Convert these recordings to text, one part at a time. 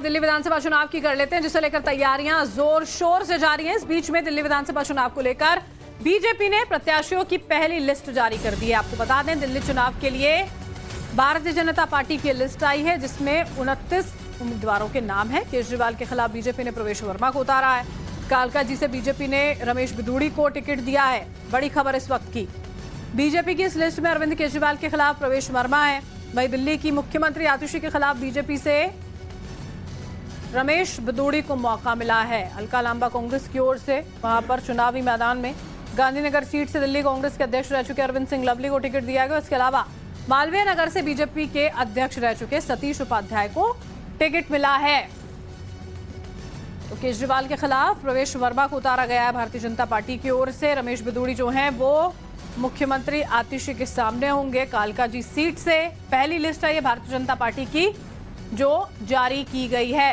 दिल्ली विधानसभा चुनाव की कर लेते हैं, जिसे लेकर तैयारियां जोर शोर से जारी हैं। इस बीच में दिल्ली विधानसभा चुनाव को लेकर बीजेपी ने प्रत्याशियों की पहली लिस्ट जारी कर दी है। आपको बता दें, दिल्ली चुनाव के लिए भारतीय जनता पार्टी की लिस्ट आई है, जिसमें 29 उम्मीदवारों के नाम है। केजरीवाल के खिलाफ बीजेपी ने प्रवेश वर्मा को उतारा है। कालका जी से बीजेपी ने रमेश बिदूड़ी को टिकट दिया है। बड़ी खबर इस वक्त की, बीजेपी की इस लिस्ट में अरविंद केजरीवाल के खिलाफ प्रवेश वर्मा है। वहीं दिल्ली की मुख्यमंत्री आतिशी के खिलाफ बीजेपी से रमेश बिदूड़ी को मौका मिला है। अलका लांबा कांग्रेस की ओर से वहां पर चुनावी मैदान में गांधीनगर सीट से दिल्ली कांग्रेस के अध्यक्ष रह चुके अरविंद सिंह लवली को टिकट दिया गया। इसके अलावा मालवीय नगर से बीजेपी के अध्यक्ष रह चुके सतीश उपाध्याय को टिकट मिला है। तो केजरीवाल के खिलाफ प्रवेश वर्मा को उतारा गया है भारतीय जनता पार्टी की ओर से। रमेश बिदूड़ी जो हैं वो मुख्यमंत्री आतिशी के सामने होंगे कालका जी सीट से। पहली लिस्ट है ये भारतीय जनता पार्टी की जो जारी की गई है।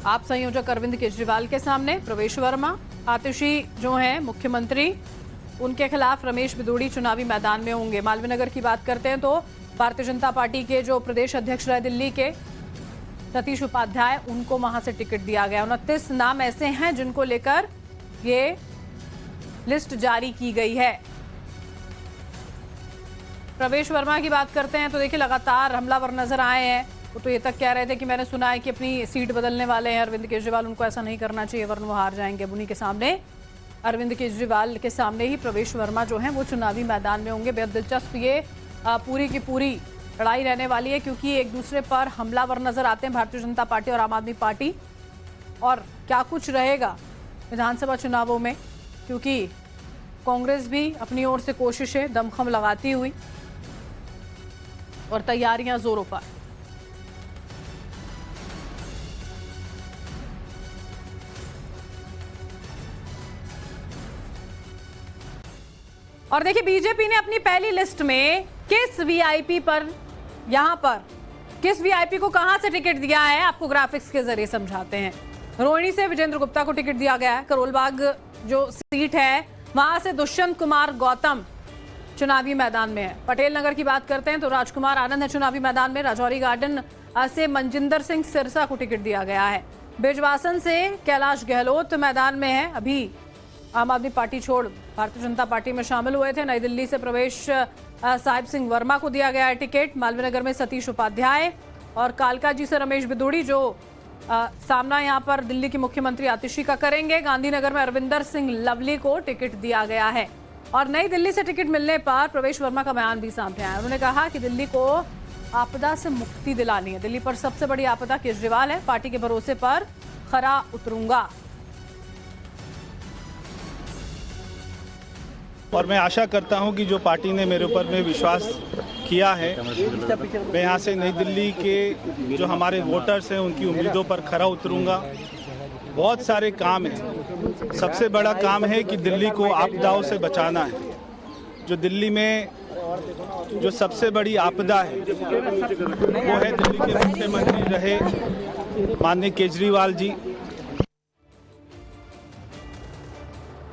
आप संयोजक अरविंद केजरीवाल के सामने प्रवेश वर्मा, आतिशी जो हैं मुख्यमंत्री, उनके खिलाफ रमेश बिदूड़ी चुनावी मैदान में होंगे। मालवीय नगर की बात करते हैं तो भारतीय जनता पार्टी के जो प्रदेश अध्यक्ष रहे दिल्ली के सतीश उपाध्याय, उनको वहां से टिकट दिया गया। 29 नाम ऐसे हैं जिनको लेकर ये लिस्ट जारी की गई है। प्रवेश वर्मा की बात करते हैं तो देखिए लगातार हमलावर नजर आए हैं। वो तो ये तक कह रहे थे कि मैंने सुना है कि अपनी सीट बदलने वाले हैं अरविंद केजरीवाल, उनको ऐसा नहीं करना चाहिए वरना वो हार जाएंगे। उन्हीं के सामने, अरविंद केजरीवाल के सामने ही प्रवेश वर्मा जो हैं वो चुनावी मैदान में होंगे। बेहद दिलचस्प ये पूरी की पूरी लड़ाई रहने वाली है, क्योंकि एक दूसरे पर हमलावर नजर आते हैं भारतीय जनता पार्टी और आम आदमी पार्टी। और क्या कुछ रहेगा विधानसभा चुनावों में, क्योंकि कांग्रेस भी अपनी ओर से कोशिशें दमखम लगाती हुई और तैयारियां जोरों पर। और देखिए बीजेपी ने अपनी पहली लिस्ट में किस वीआईपी पर, यहां पर किस वीआईपी को कहां से टिकट दिया है, आपको ग्राफिक्स के जरिए समझाते हैं। रोहिणी से विजेंद्र गुप्ता को टिकट दिया गया है। करोलबाग जो सीट है वहां से दुष्यंत कुमार गौतम चुनावी मैदान में है। पटेल नगर की बात करते हैं तो राजकुमार आनंद है चुनावी मैदान में। राजौरी गार्डन से मनजिंदर सिंह सिरसा को टिकट दिया गया है। बिजवासन से कैलाश गहलोत मैदान में है। अभी आम आदमी पार्टी छोड़ भारतीय जनता पार्टी में शामिल हुए थे। नई दिल्ली से प्रवेश साहिब सिंह वर्मा को दिया गया है टिकट। मालवीय नगर में सतीश उपाध्याय और कालका जी से रमेश बिदूड़ी जो सामना यहां पर दिल्ली की मुख्यमंत्री आतिशी का करेंगे। गांधीनगर में अरविंदर सिंह लवली को टिकट दिया गया है। और नई दिल्ली से टिकट मिलने पर प्रवेश वर्मा का बयान भी सामने आया। उन्होंने कहा कि दिल्ली को आपदा से मुक्ति दिलानी है। दिल्ली पर सबसे बड़ी आपदा केजरीवाल है। पार्टी के भरोसे पर खरा उतरूंगा। और मैं आशा करता हूं कि जो पार्टी ने मेरे ऊपर में विश्वास किया है, मैं यहाँ से नई दिल्ली के जो हमारे वोटर्स हैं उनकी उम्मीदों पर खरा उतरूंगा। बहुत सारे काम हैं। सबसे बड़ा काम है कि दिल्ली को आपदाओं से बचाना है। जो दिल्ली में जो सबसे बड़ी आपदा है वो है दिल्ली के मुख्यमंत्री रहे माननीय केजरीवाल जी।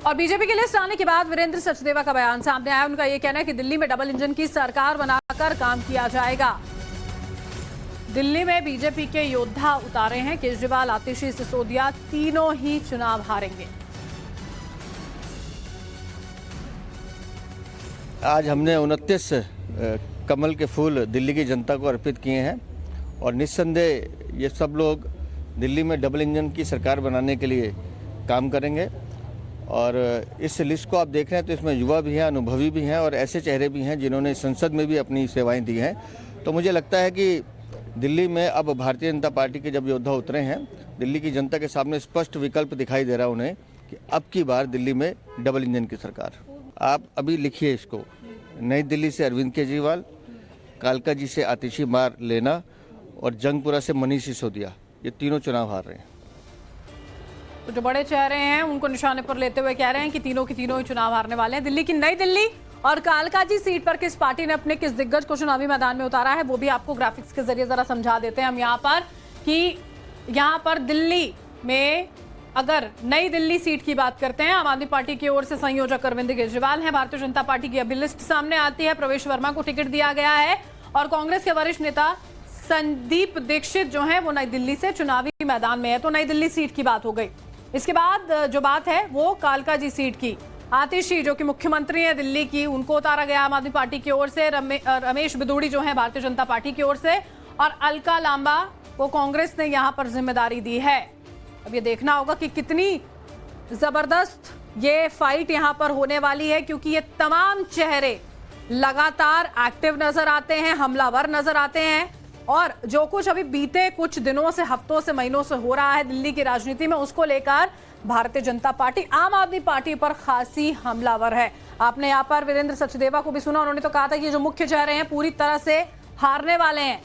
और बीजेपी की लिस्ट आने के बाद वीरेंद्र सचदेवा का बयान सामने आया। उनका यह कहना है कि दिल्ली में डबल इंजन की सरकार बनाकर काम किया जाएगा। दिल्ली में बीजेपी के योद्धा उतारे हैं। केजरीवाल, आतिशी, सिसोदिया तीनों ही चुनाव हारेंगे। आज हमने 29 कमल के फूल दिल्ली की जनता को अर्पित किए हैं और निस्संदेह ये सब लोग दिल्ली में डबल इंजन की सरकार बनाने के लिए काम करेंगे। और इस लिस्ट को आप देख रहे हैं तो इसमें युवा भी हैं, अनुभवी भी हैं और ऐसे चेहरे भी हैं जिन्होंने संसद में भी अपनी सेवाएं दी हैं। तो मुझे लगता है कि दिल्ली में अब भारतीय जनता पार्टी के जब योद्धा उतरे हैं, दिल्ली की जनता के सामने स्पष्ट विकल्प दिखाई दे रहा है उन्हें कि अब की बार दिल्ली में डबल इंजन की सरकार। आप अभी लिखिए इसको, नई दिल्ली से अरविंद केजरीवाल, कालका जी से आतिशी मार लेना और जंगपुरा से मनीष सिसोदिया, ये तीनों चुनाव हार रहे हैं। तो जो बड़े चेहरे हैं उनको निशाने पर लेते हुए कह रहे हैं कि तीनों की तीनों ही चुनाव हारने वाले हैं। दिल्ली की नई दिल्ली और कालका जी सीट पर किस पार्टी ने अपने किस दिग्गज को चुनावी मैदान में उतारा है वो भी आपको ग्राफिक्स के जरिए जरा समझा देते हैं हम यहाँ पर, कि यहाँ पर दिल्ली में अगर नई दिल्ली सीट की बात करते हैं, आम आदमी पार्टी की ओर से संयोजक अरविंद केजरीवाल हैं। भारतीय जनता पार्टी की अभी लिस्ट सामने आती है। प्रवेश वर्मा को टिकट दिया गया है और कांग्रेस के वरिष्ठ नेता संदीप दीक्षित जो है वो नई दिल्ली से चुनावी मैदान में है। तो नई दिल्ली सीट की बात हो गई। इसके बाद जो बात है वो कालका जी सीट की। आतिशी जो कि मुख्यमंत्री है दिल्ली की, उनको उतारा गया आम आदमी पार्टी की ओर से। रमेश बिदूड़ी जो है भारतीय जनता पार्टी की ओर से, और अलका लांबा को कांग्रेस ने यहां पर जिम्मेदारी दी है। अब ये देखना होगा कि कितनी जबरदस्त ये फाइट यहां पर होने वाली है, क्योंकि ये तमाम चेहरे लगातार एक्टिव नजर आते हैं, हमलावर नजर आते हैं। और जो कुछ अभी बीते कुछ दिनों से, हफ्तों से, महीनों से हो रहा है दिल्ली की राजनीति में, उसको लेकर भारतीय जनता पार्टी आम आदमी पार्टी पर खासी हमलावर है। आपने यहां पर वीरेंद्र सचदेवा को भी सुना, उन्होंने तो कहा था कि जो मुख्य चेहरे हैं पूरी तरह से हारने वाले हैं।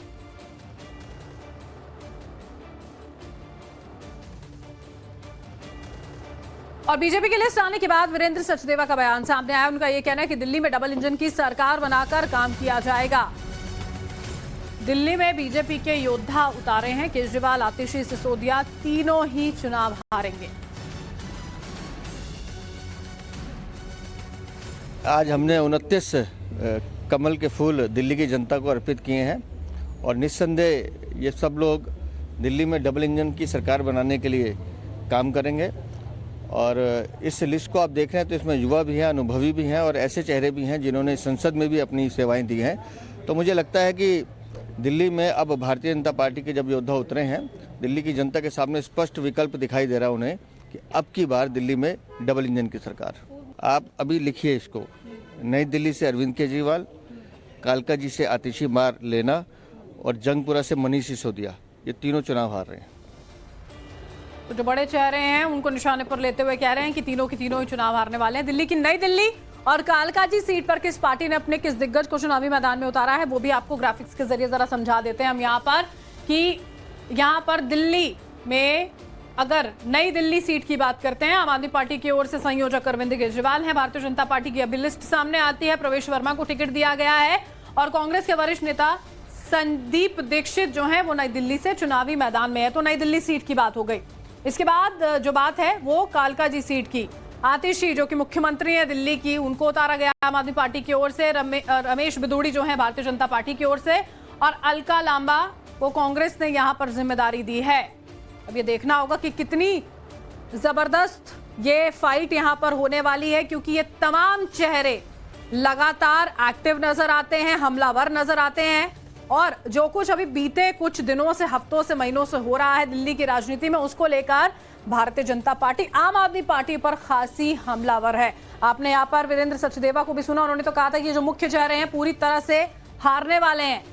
और बीजेपी की लिस्ट आने के बाद वीरेंद्र सचदेवा का बयान सामने आया। उनका यह कहना है कि दिल्ली में डबल इंजन की सरकार बनाकर काम किया जाएगा। दिल्ली में बीजेपी के योद्धा उतारे हैं। केजरीवाल, आतिशी, सिसोदिया तीनों ही चुनाव हारेंगे। आज हमने 29 कमल के फूल दिल्ली की जनता को अर्पित किए हैं और निस्संदेह ये सब लोग दिल्ली में डबल इंजन की सरकार बनाने के लिए काम करेंगे। और इस लिस्ट को आप देख रहे हैं तो इसमें युवा भी हैं, अनुभवी भी हैं और ऐसे चेहरे भी हैं जिन्होंने संसद में भी अपनी सेवाएं दी हैं। तो मुझे लगता है कि दिल्ली में अब भारतीय जनता पार्टी के जब योद्धा उतरे हैं, दिल्ली की जनता के सामने स्पष्ट विकल्प दिखाई दे रहा है उन्हें कि अब की बार दिल्ली में डबल इंजन की सरकार। आप अभी लिखिए इसको, नई दिल्ली से अरविंद केजरीवाल, कालका जी से आतिशी मार लेना और जंगपुरा से मनीष सिसोदिया, ये तीनों चुनाव हार रहे हैं। तो जो बड़े चेहरे हैं उनको निशाने पर लेते हुए कह रहे हैं कि तीनों की तीनों ही चुनाव हारने वाले हैं। दिल्ली की नई दिल्ली और कालकाजी सीट पर किस पार्टी ने अपने किस दिग्गज को चुनावी मैदान में उतारा है, वो भी आपको ग्राफिक्स के जरिए जरा समझा देते हैं हम यहाँ पर कि यहाँ पर दिल्ली में अगर नई दिल्ली सीट की बात करते हैं, आम आदमी पार्टी की ओर से संयोजक अरविंद केजरीवाल है। भारतीय जनता पार्टी की अभी लिस्ट सामने आती है। प्रवेश वर्मा को टिकट दिया गया है और कांग्रेस के वरिष्ठ नेता संदीप दीक्षित जो है वो नई दिल्ली से चुनावी मैदान में है। तो नई दिल्ली सीट की बात हो गई। इसके बाद जो बात है वो कालका जी सीट की। आतिशी जो कि मुख्यमंत्री है दिल्ली की, उनको उतारा गया आम आदमी पार्टी की ओर से। रमेश बिदूड़ी जो है भारतीय जनता पार्टी की ओर से, और अलका लांबा को कांग्रेस ने यहां पर जिम्मेदारी दी है। अब ये देखना होगा कि कितनी जबरदस्त ये फाइट यहां पर होने वाली है, क्योंकि ये तमाम चेहरे लगातार एक्टिव नजर आते हैं, हमलावर नजर आते हैं। और जो कुछ अभी बीते कुछ दिनों से, हफ्तों से, महीनों से हो रहा है दिल्ली की राजनीति में, उसको लेकर भारतीय जनता पार्टी आम आदमी पार्टी पर खासी हमलावर है। आपने यहाँ पर वीरेंद्र सचदेवा को भी सुना, उन्होंने तो कहा था कि जो मुख्य चेहरे हैं पूरी तरह से हारने वाले हैं।